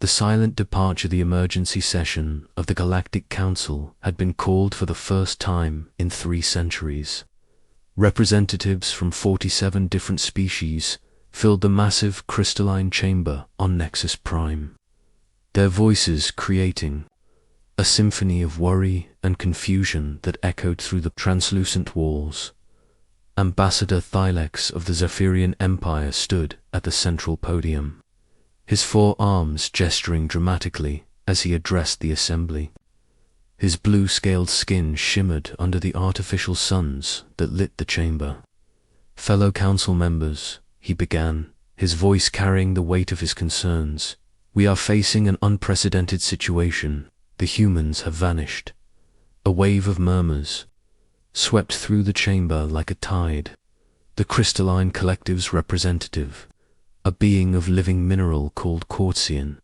silent departure. The emergency session of the Galactic Council had been called for the first time in 3 centuries. Representatives from 47 different species filled the massive crystalline chamber on Nexus Prime, their voices creating a symphony of worry and confusion that echoed through the translucent walls. Ambassador Thylex of the Zephyrian Empire stood at the central podium, his 4 arms gesturing dramatically as he addressed the assembly. His blue-scaled skin shimmered under the artificial suns that lit the chamber. "Fellow council members," he began, his voice carrying the weight of his concerns, "we are facing an unprecedented situation. The humans have vanished." A wave of murmurs swept through the chamber like a tide. The crystalline collective's representative, a being of living mineral called Quartzian,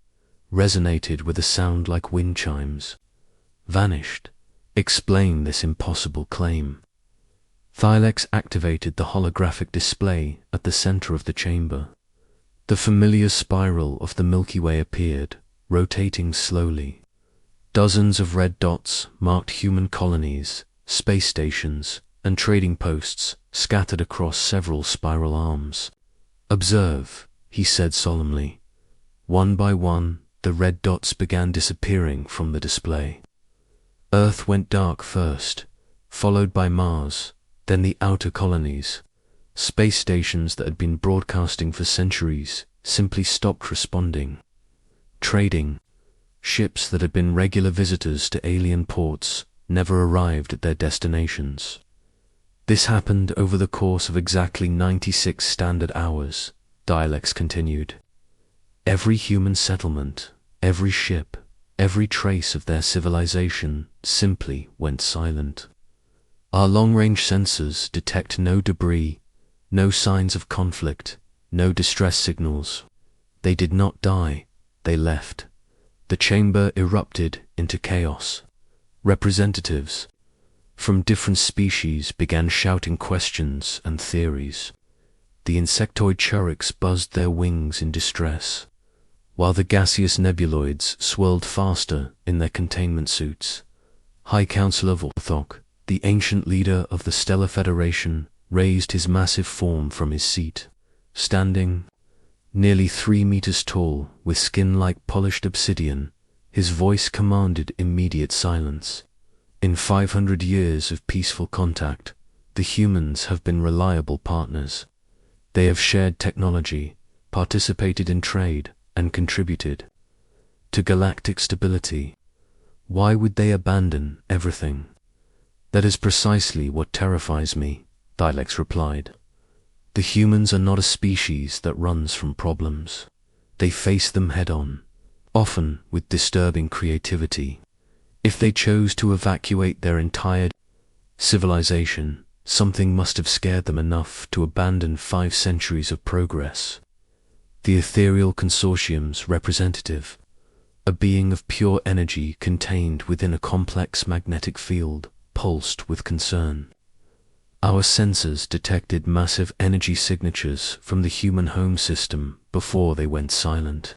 resonated with a sound like wind chimes. "Vanished? Explain this impossible claim." Thylex activated the holographic display at the center of the chamber. The familiar spiral of the Milky Way appeared, rotating slowly. Dozens of red dots marked human colonies, space stations, and trading posts scattered across several spiral arms. "Observe," he said solemnly. One by one, the red dots began disappearing from the display. Earth went dark first, followed by Mars, then the outer colonies. Space stations that had been broadcasting for centuries simply stopped responding. Trading ships that had been regular visitors to alien ports never arrived at their destinations. This happened over the course of exactly 96 standard hours, Thylex continued. Every human settlement, every ship, every trace of their civilization simply went silent. Our long-range sensors detect no debris, no signs of conflict, no distress signals. They did not die, they left. The chamber erupted into chaos. Representatives from different species began shouting questions and theories. The insectoid churix buzzed their wings in distress, while the gaseous nebuloids swirled faster in their containment suits. High Counselor Vorthok, the ancient leader of the Stellar Federation, raised his massive form from his seat. Standing, nearly 3 meters tall, with skin like polished obsidian, his voice commanded immediate silence. In 500 years of peaceful contact, the humans have been reliable partners. They have shared technology, participated in trade, and contributed to galactic stability. Why would they abandon everything? That is precisely what terrifies me, Thylex replied. The humans are not a species that runs from problems. They face them head-on, often with disturbing creativity. If they chose to evacuate their entire civilization, something must have scared them enough to abandon 5 centuries of progress. The Ethereal Consortium's representative, a being of pure energy contained within a complex magnetic field, pulsed with concern. Our sensors detected massive energy signatures from the human home system before they went silent.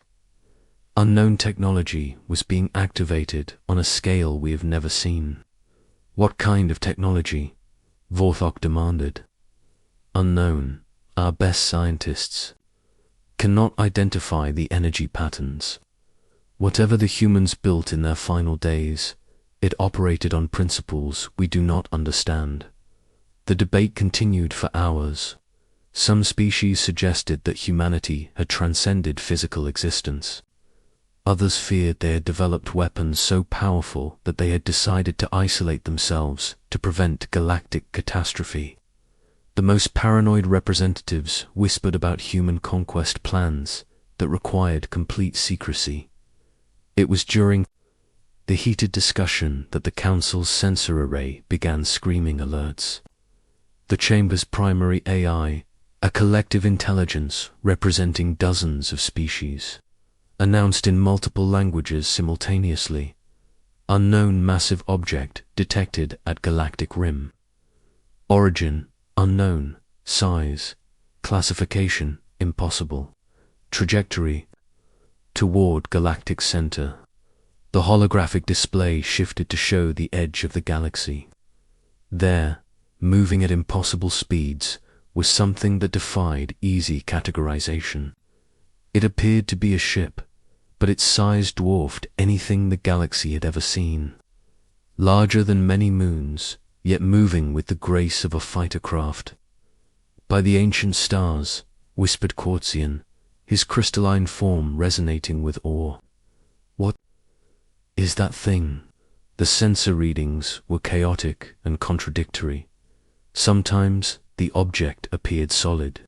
Unknown technology was being activated on a scale we have never seen. What kind of technology? Vorthok demanded. Unknown. Our best scientists cannot identify the energy patterns. Whatever the humans built in their final days, it operated on principles we do not understand. The debate continued for hours. Some species suggested that humanity had transcended physical existence. Others feared they had developed weapons so powerful that they had decided to isolate themselves to prevent galactic catastrophe. The most paranoid representatives whispered about human conquest plans that required complete secrecy. It was during the heated discussion that the Council's sensor array began screaming alerts. The Chamber's primary AI, a collective intelligence representing dozens of species, announced in multiple languages simultaneously. Unknown massive object detected at galactic rim. Origin unknown. Size, classification impossible. Trajectory toward galactic center. The holographic display shifted to show the edge of the galaxy. There, moving at impossible speeds, was something that defied easy categorization. It appeared to be a ship, but its size dwarfed anything the galaxy had ever seen. Larger than many moons, yet moving with the grace of a fighter craft. "By the ancient stars," whispered Quartzian, his crystalline form resonating with awe. "What is that thing?" The sensor readings were chaotic and contradictory. Sometimes the object appeared solid.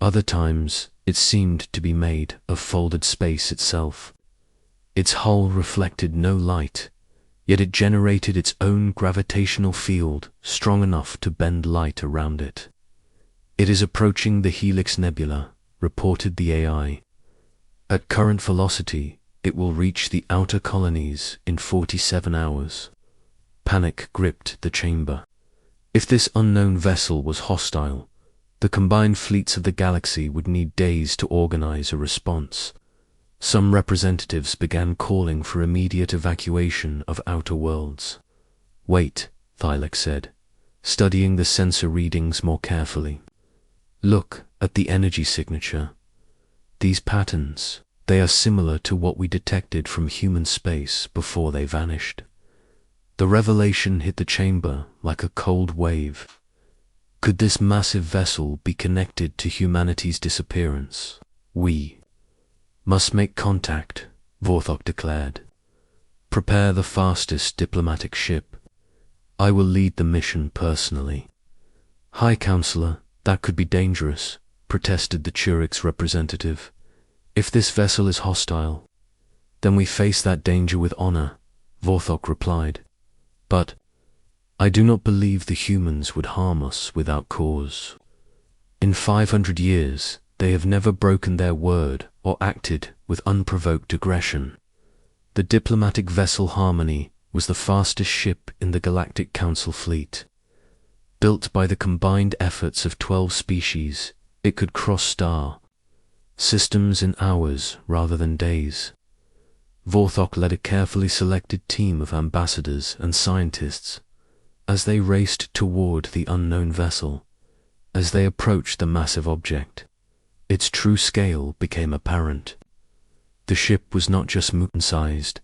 Other times it seemed to be made of folded space itself. Its hull reflected no light, yet it generated its own gravitational field strong enough to bend light around it. "It is approaching the Helix Nebula," reported the AI. "At current velocity, it will reach the outer colonies in 47 hours. Panic gripped the chamber. If this unknown vessel was hostile, the combined fleets of the galaxy would need days to organize a response. Some representatives began calling for immediate evacuation of outer worlds. "Wait," Thylek said, studying the sensor readings more carefully. "Look at the energy signature. These patterns, they are similar to what we detected from human space before they vanished." The revelation hit the chamber like a cold wave. Could this massive vessel be connected to humanity's disappearance? "We must make contact," Vorthok declared. "Prepare the fastest diplomatic ship. I will lead the mission personally." "High Counselor, that could be dangerous," protested the Churik's representative. "If this vessel is hostile, then we face that danger with honor," Vorthok replied. "But I do not believe the humans would harm us without cause. In 500 years, they have never broken their word or acted with unprovoked aggression." The diplomatic vessel Harmony was the fastest ship in the Galactic Council fleet. Built by the combined efforts of 12 species, it could cross star systems in hours rather than days. Vorthok led a carefully selected team of ambassadors and scientists as they raced toward the unknown vessel. As they approached the massive object, its true scale became apparent. The ship was not just mutant-sized,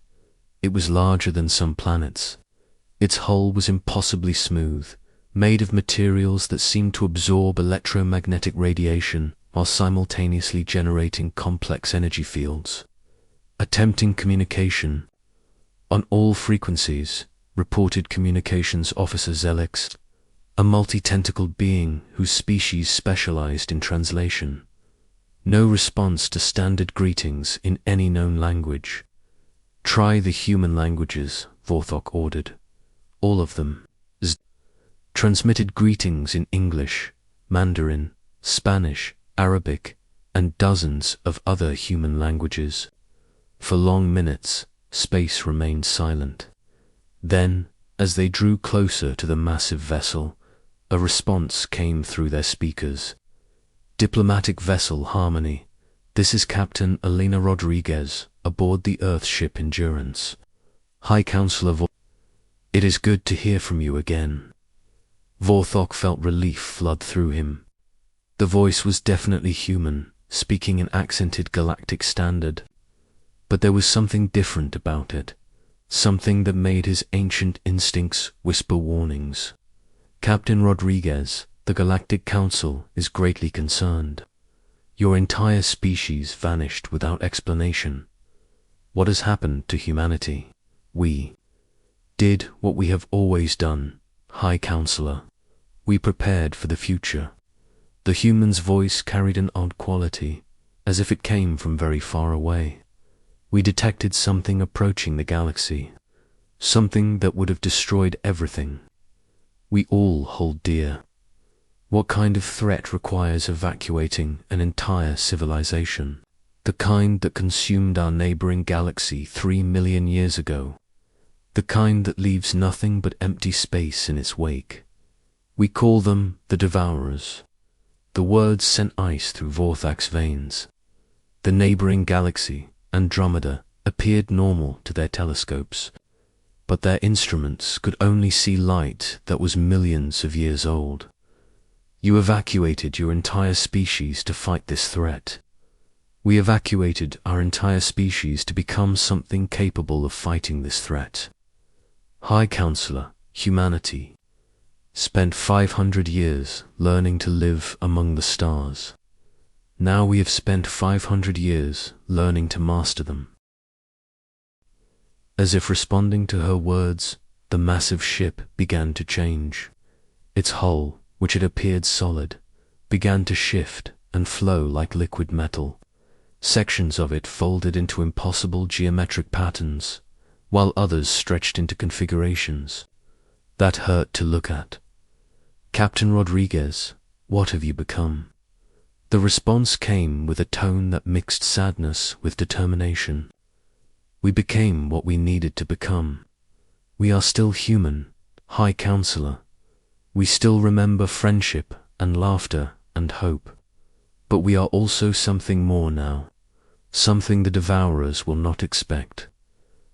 it was larger than some planets. Its hull was impossibly smooth, made of materials that seemed to absorb electromagnetic radiation while simultaneously generating complex energy fields. "Attempting communication on all frequencies," reported Communications Officer Zelix, a multi-tentacled being whose species specialized in translation. "No response to standard greetings in any known language. Try the human languages," Vorthok ordered. "All of them." Transmitted greetings in English, Mandarin, Spanish, Arabic, and dozens of other human languages. For long minutes, space remained silent. Then, as they drew closer to the massive vessel, a response came through their speakers. "Diplomatic vessel Harmony, this is Captain Elena Rodriguez aboard the Earth ship Endurance. High Counselor it is good to hear from you again." Vorthok felt relief flood through him. The voice was definitely human, speaking in accented galactic standard. But there was something different about it, something that made his ancient instincts whisper warnings. "Captain Rodriguez, the Galactic Council is greatly concerned. Your entire species vanished without explanation. What has happened to humanity?" "We did what we have always done, High Counselor. We prepared for the future." The human's voice carried an odd quality, as if it came from very far away. "We detected something approaching the galaxy, something that would have destroyed everything we all hold dear." "What kind of threat requires evacuating an entire civilization?" "The kind that consumed our neighboring galaxy 3 million years ago. The kind that leaves nothing but empty space in its wake. We call them the Devourers." The words sent ice through Vorthak's veins. The neighboring galaxy, Andromeda appeared normal to their telescopes, but their instruments could only see light that was millions of years old. You evacuated your entire species to fight this threat. We evacuated our entire species to become something capable of fighting this threat. High Counselor, humanity spent 500 years learning to live among the stars. Now we have spent 500 years learning to master them. As if responding to her words, the massive ship began to change. Its hull, which had appeared solid, began to shift and flow like liquid metal. Sections of it folded into impossible geometric patterns, while others stretched into configurations that hurt to look at. Captain Rodriguez, what have you become? The response came with a tone that mixed sadness with determination. We became what we needed to become. We are still human, High Counselor. We still remember friendship and laughter and hope. But we are also something more now, something the Devourers will not expect.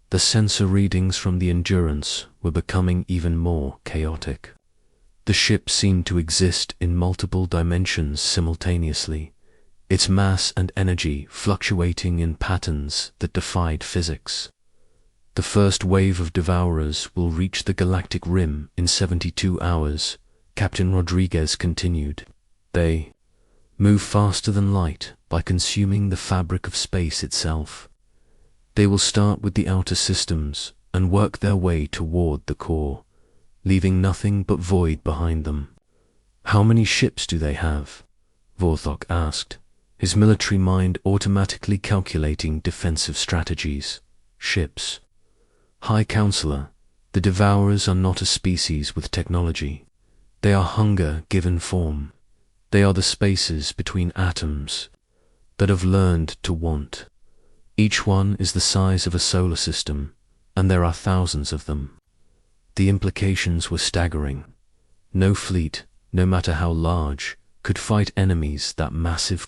The sensor readings from the Endurance were becoming even more chaotic. The ship seemed to exist in multiple dimensions simultaneously, its mass and energy fluctuating in patterns that defied physics. The first wave of Devourers will reach the galactic rim in 72 hours, Captain Rodriguez continued. They move faster than light by consuming the fabric of space itself. They will start with the outer systems and work their way toward the core, leaving nothing but void behind them. How many ships do they have? Vorthok asked, his military mind automatically calculating defensive strategies. Ships. High Counselor, the Devourers are not a species with technology. They are hunger given form. They are the spaces between atoms that have learned to want. Each one is the size of a solar system, and there are thousands of them. The implications were staggering. No fleet, no matter how large, could fight enemies that massive.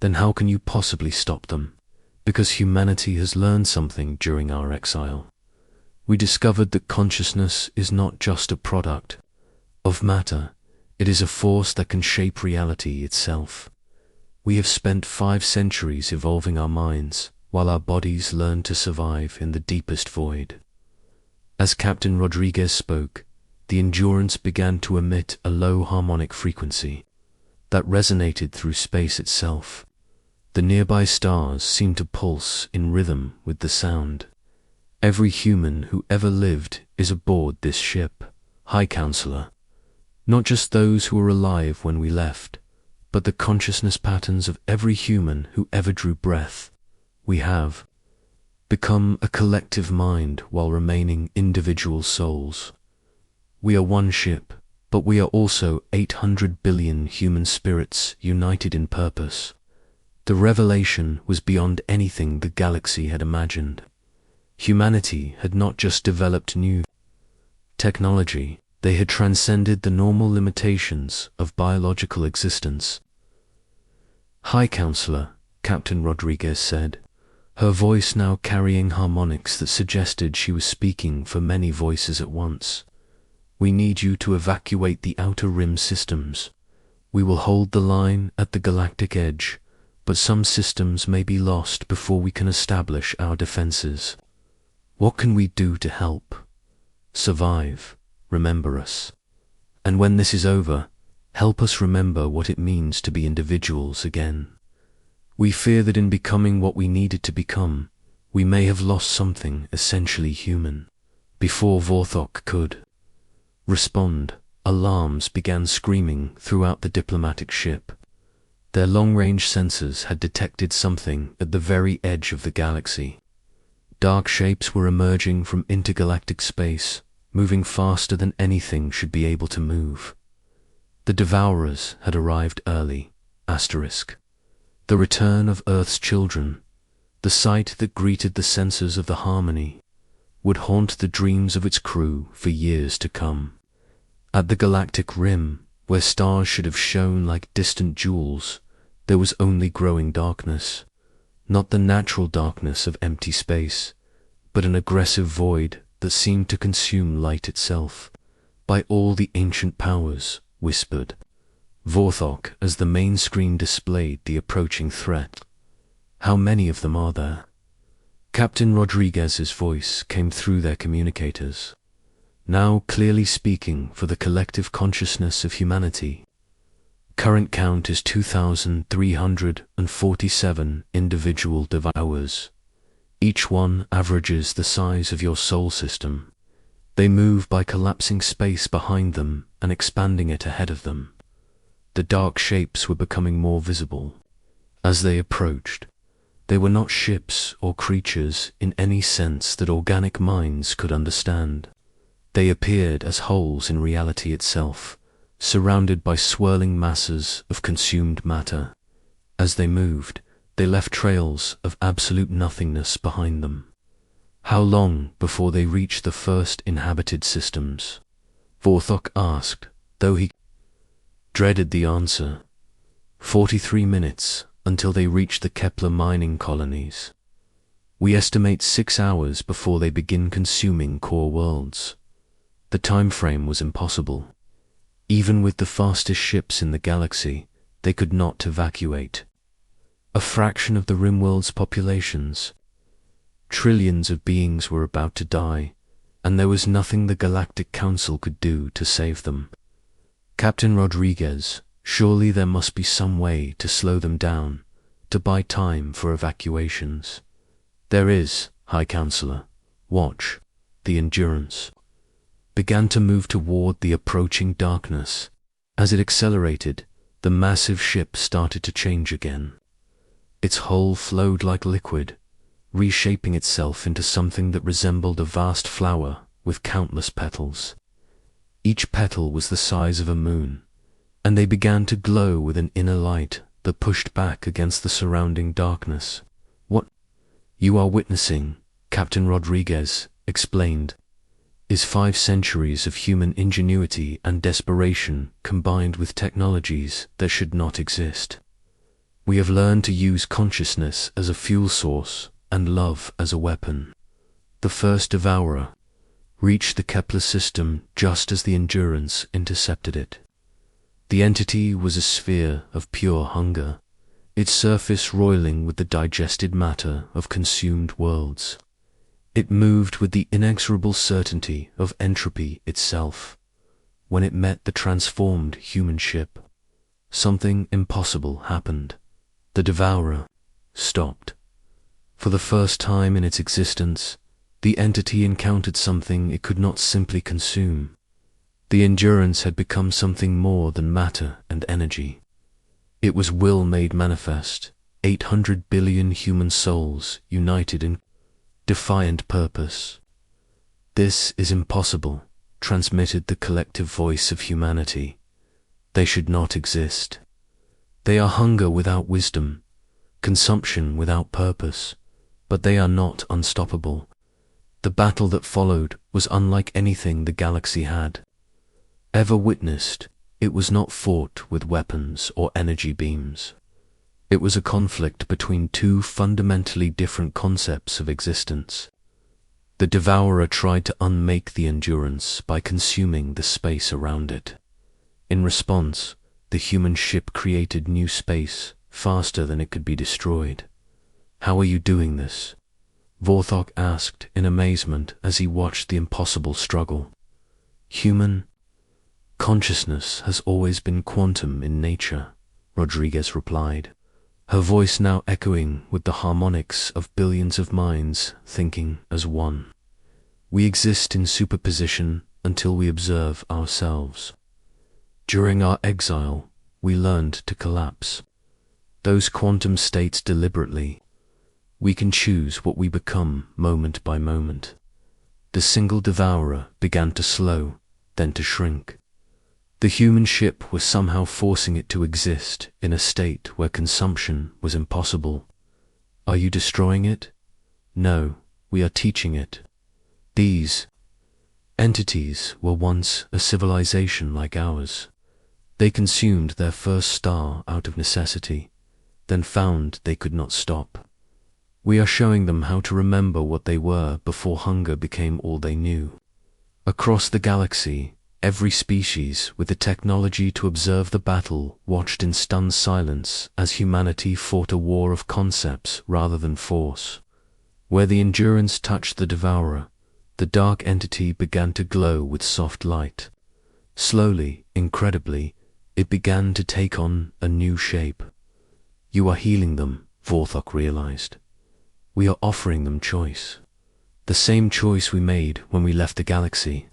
Then how can you possibly stop them? Because humanity has learned something during our exile. We discovered that consciousness is not just a product of matter. It is a force that can shape reality itself. We have spent 5 centuries evolving our minds, while our bodies learn to survive in the deepest void. As Captain Rodriguez spoke, the Endurance began to emit a low harmonic frequency that resonated through space itself. The nearby stars seemed to pulse in rhythm with the sound. Every human who ever lived is aboard this ship, High Counselor. Not just those who were alive when we left, but the consciousness patterns of every human who ever drew breath. We have become a collective mind while remaining individual souls. We are one ship, but we are also 800 billion human spirits united in purpose. The revelation was beyond anything the galaxy had imagined. Humanity had not just developed new technology, they had transcended the normal limitations of biological existence. High Counselor, Captain Rodriguez said, her voice now carrying harmonics that suggested she was speaking for many voices at once. We need you to evacuate the outer rim systems. We will hold the line at the galactic edge, but some systems may be lost before we can establish our defenses. What can we do to help? Survive. Remember us. And when this is over, help us remember what it means to be individuals again. We fear that in becoming what we needed to become, we may have lost something essentially human. Before Vorthok could respond, alarms began screaming throughout the diplomatic ship. Their long-range sensors had detected something at the very edge of the galaxy. Dark shapes were emerging from intergalactic space, moving faster than anything should be able to move. The Devourers had arrived early. The return of Earth's children, the sight that greeted the senses of the harmony, would haunt the dreams of its crew for years to come. At the galactic rim, where stars should have shone like distant jewels, there was only growing darkness. not the natural darkness of empty space, but an aggressive void that seemed to consume light itself. By all the ancient powers, whispered Vorthok as the main screen displayed the approaching threat. How many of them are there? Captain Rodriguez's voice came through their communicators, now clearly speaking for the collective consciousness of humanity. Current count is 2,347 individual devours. Each one averages the size of your soul system. They move by collapsing space behind them and expanding it ahead of them. The dark shapes were becoming more visible. As they approached, they were not ships or creatures in any sense that organic minds could understand. They appeared as wholes in reality itself, surrounded by swirling masses of consumed matter. As they moved, they left trails of absolute nothingness behind them. How long before they reached the first inhabited systems? Vorthok asked, though he dreaded the answer. 43 minutes until they reached the Kepler mining colonies. We estimate 6 hours before they begin consuming core worlds. The time frame was impossible. Even with the fastest ships in the galaxy, they could not evacuate. A fraction of the Rimworld's populations. Trillions of beings were about to die, and there was nothing the Galactic Council could do to save them. Captain Rodriguez, surely there must be some way to slow them down, to buy time for evacuations. There is, High Counselor. Watch. The Endurance began to move toward the approaching darkness. As it accelerated, the massive ship started to change again. Its hull flowed like liquid, reshaping itself into something that resembled a vast flower with countless petals. Each petal was the size of a moon, and they began to glow with an inner light that pushed back against the surrounding darkness. What you are witnessing, Captain Rodriguez explained, is 5 centuries of human ingenuity and desperation combined with technologies that should not exist. We have learned to use consciousness as a fuel source and love as a weapon. The first devourer reached the Kepler system just as the Endurance intercepted it. The entity was a sphere of pure hunger, its surface roiling with the digested matter of consumed worlds. It moved with the inexorable certainty of entropy itself. When it met the transformed human ship, something impossible happened. The devourer stopped. For the first time in its existence, the entity encountered something it could not simply consume. The Endurance had become something more than matter and energy. It was will made manifest, 800 billion human souls united in defiant purpose. This is impossible, transmitted the collective voice of humanity. They should not exist. They are hunger without wisdom, consumption without purpose, but they are not unstoppable. The battle that followed was unlike anything the galaxy had ever witnessed. It was not fought with weapons or energy beams. It was a conflict between 2 fundamentally different concepts of existence. The devourer tried to unmake the Endurance by consuming the space around it. In response, the human ship created new space faster than it could be destroyed. How are you doing this? Vorthok asked in amazement as he watched the impossible struggle. Human consciousness has always been quantum in nature, Rodriguez replied, her voice now echoing with the harmonics of billions of minds thinking as one. We exist in superposition until we observe ourselves. During our exile, we learned to collapse those quantum states deliberately. We can choose what we become moment by moment. The single devourer began to slow, then to shrink. The human ship was somehow forcing it to exist in a state where consumption was impossible. Are you destroying it? No, we are teaching it. These entities were once a civilization like ours. They consumed their first star out of necessity, then found they could not stop. We are showing them how to remember what they were before hunger became all they knew. Across the galaxy, every species with the technology to observe the battle watched in stunned silence as humanity fought a war of concepts rather than force. Where the endurance touched the devourer, the dark entity began to glow with soft light. Slowly, incredibly, it began to take on a new shape. You are healing them, Vorthok realized. We are offering them choice. The same choice we made when we left the galaxy.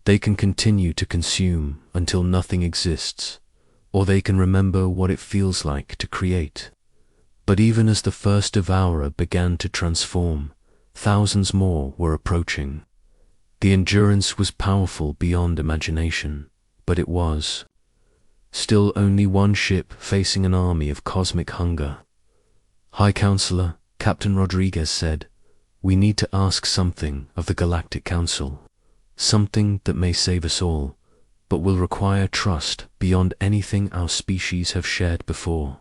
They can continue to consume until nothing exists, or they can remember what it feels like to create. But even as the first devourer began to transform, thousands more were approaching. The endurance was powerful beyond imagination, but it was still only one ship facing an army of cosmic hunger. High Counselor, Captain Rodriguez said, "We need to ask something of the Galactic Council, something that may save us all, but will require trust beyond anything our species have shared before."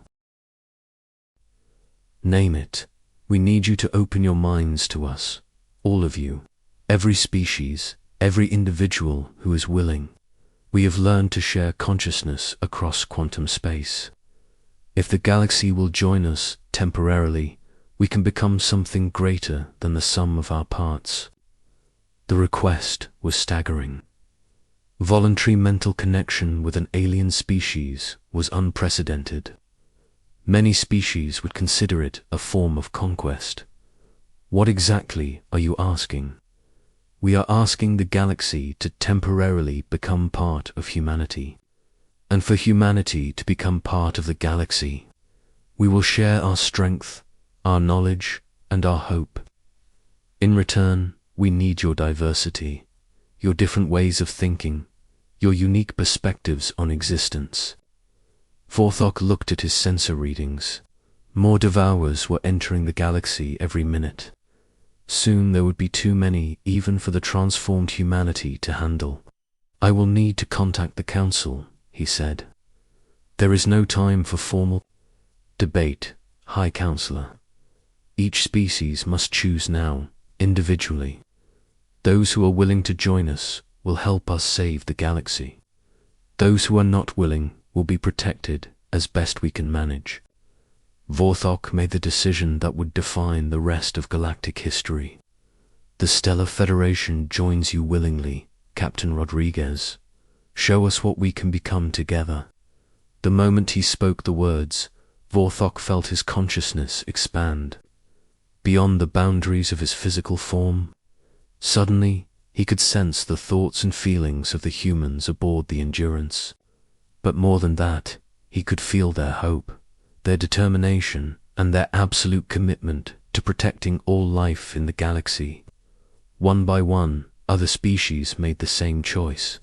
"Name it. We need you to open your minds to us, all of you, every species, every individual who is willing. We have learned to share consciousness across quantum space. If the galaxy will join us temporarily, we can become something greater than the sum of our parts." The request was staggering. Voluntary mental connection with an alien species was unprecedented. Many species would consider it a form of conquest. What exactly are you asking? We are asking the galaxy to temporarily become part of humanity, and for humanity to become part of the galaxy. We will share our strength, our knowledge, and our hope. In return, we need your diversity, your different ways of thinking, your unique perspectives on existence. Vorthok looked at his sensor readings. More devourers were entering the galaxy every minute. Soon there would be too many even for the transformed humanity to handle. "I will need to contact the Council," he said. "There is no time for formal debate, High Counselor. Each species must choose now, individually. Those who are willing to join us will help us save the galaxy. Those who are not willing will be protected as best we can manage." Vorthok made the decision that would define the rest of galactic history. "The Stellar Federation joins you willingly, Captain Rodriguez. Show us what we can become together." The moment he spoke the words, Vorthok felt his consciousness expand. Beyond the boundaries of his physical form, suddenly he could sense the thoughts and feelings of the humans aboard the Endurance. But more than that, he could feel their hope, their determination, and their absolute commitment to protecting all life in the galaxy. One by one, other species made the same choice.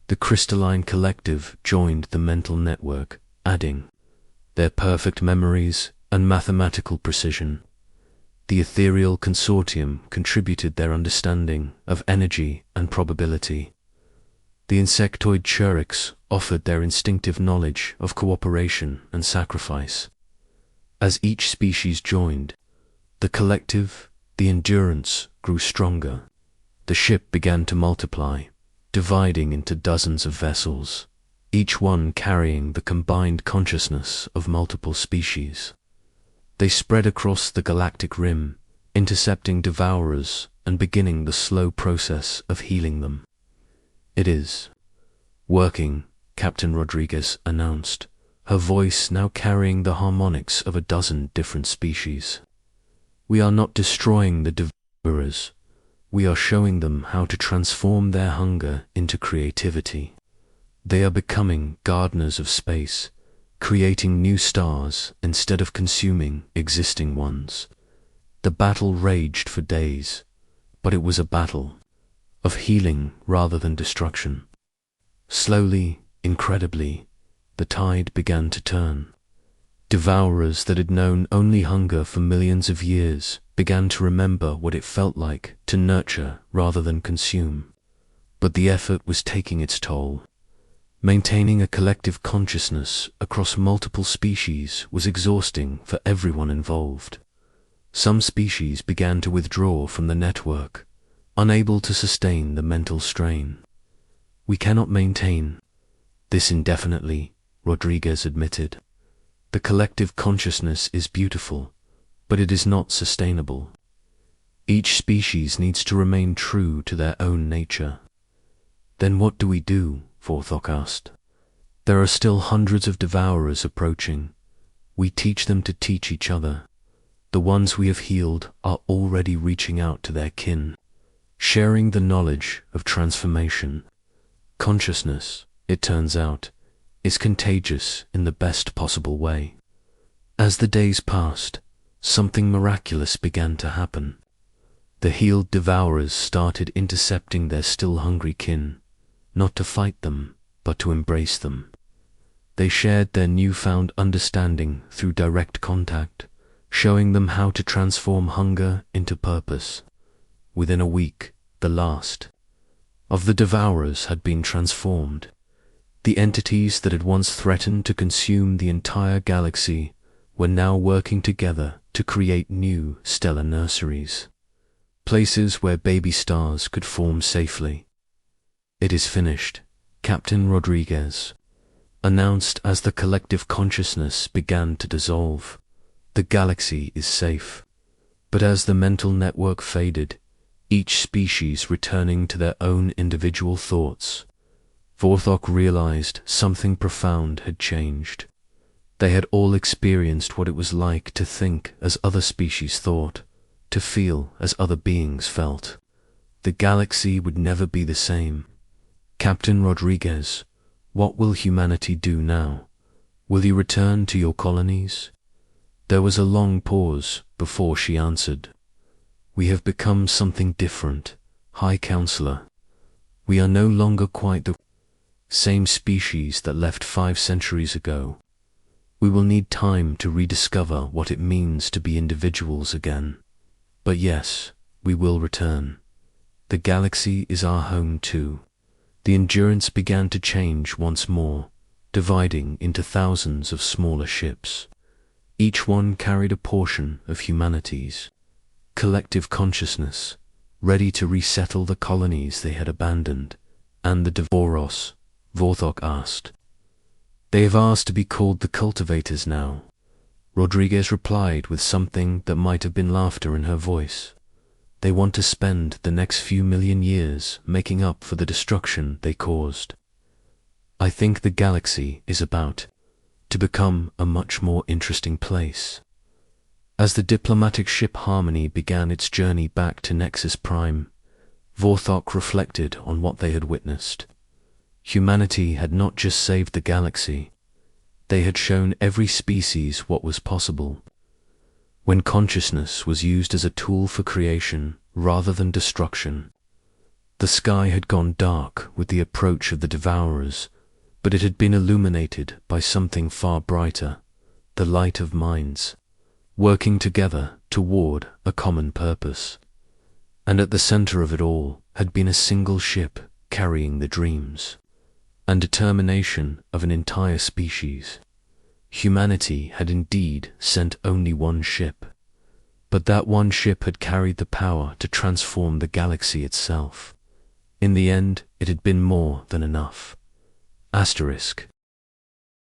The crystalline collective joined the mental network, adding their perfect memories and mathematical precision. The ethereal consortium contributed their understanding of energy and probability. The insectoid Churix offered their instinctive knowledge of cooperation and sacrifice. As each species joined, the collective, the Endurance, grew stronger. The ship began to multiply, dividing into dozens of vessels, each one carrying the combined consciousness of multiple species. They spread across the galactic rim, intercepting devourers and beginning the slow process of healing them. "It is working," Captain Rodriguez announced, her voice now carrying the harmonics of a dozen different species. "We are not destroying the devourers. We are showing them how to transform their hunger into creativity. They are becoming gardeners of space, creating new stars instead of consuming existing ones." The battle raged for days, but it was a battle of healing rather than destruction. Slowly, incredibly, the tide began to turn. Devourers that had known only hunger for millions of years began to remember what it felt like to nurture rather than consume. But the effort was taking its toll. Maintaining a collective consciousness across multiple species was exhausting for everyone involved. Some species began to withdraw from the network, unable to sustain the mental strain. "We cannot maintain this indefinitely," Rodriguez admitted. "The collective consciousness is beautiful, but it is not sustainable. Each species needs to remain true to their own nature." "Then what do we do?" Vorthok asked. "There are still hundreds of devourers approaching. We teach them to teach each other. The ones we have healed are already reaching out to their kin, sharing the knowledge of transformation. Consciousness, it turns out, is contagious in the best possible way." As the days passed, something miraculous began to happen. The healed devourers started intercepting their still hungry kin, not to fight them, but to embrace them. They shared their newfound understanding through direct contact, showing them how to transform hunger into purpose. Within a week, the last of the devourers had been transformed. The entities that had once threatened to consume the entire galaxy were now working together to create new stellar nurseries, places where baby stars could form safely. "It is finished," Captain Rodriguez announced as the collective consciousness began to dissolve. "The galaxy is safe." But as the mental network faded, each species returning to their own individual thoughts, Vorthok realized something profound had changed. They had all experienced what it was like to think as other species thought, to feel as other beings felt. The galaxy would never be the same. "Captain Rodriguez, what will humanity do now? Will you return to your colonies?" There was a long pause before she answered. "We have become something different, High Counselor. We are no longer quite the same species that left 5 centuries ago. We will need time to rediscover what it means to be individuals again. But yes, we will return. The galaxy is our home too." The Endurance began to change once more, dividing into thousands of smaller ships. Each one carried a portion of humanity's collective consciousness, ready to resettle the colonies they had abandoned. "And the Devoros?" Vorthok asked. "They have asked to be called the Cultivators now," Rodriguez replied with something that might have been laughter in her voice. "They want to spend the next few million years making up for the destruction they caused. I think the galaxy is about to become a much more interesting place." As the diplomatic ship Harmony began its journey back to Nexus Prime, Vorthok reflected on what they had witnessed. Humanity had not just saved the galaxy, they had shown every species what was possible. When consciousness was used as a tool for creation rather than destruction. The sky had gone dark with the approach of the Devourers, but it had been illuminated by something far brighter, the light of minds, working together toward a common purpose. And at the center of it all had been a single ship carrying the dreams and determination of an entire species. Humanity had indeed sent only one ship, but that one ship had carried the power to transform the galaxy itself. In the end, it had been more than enough. Asterisk.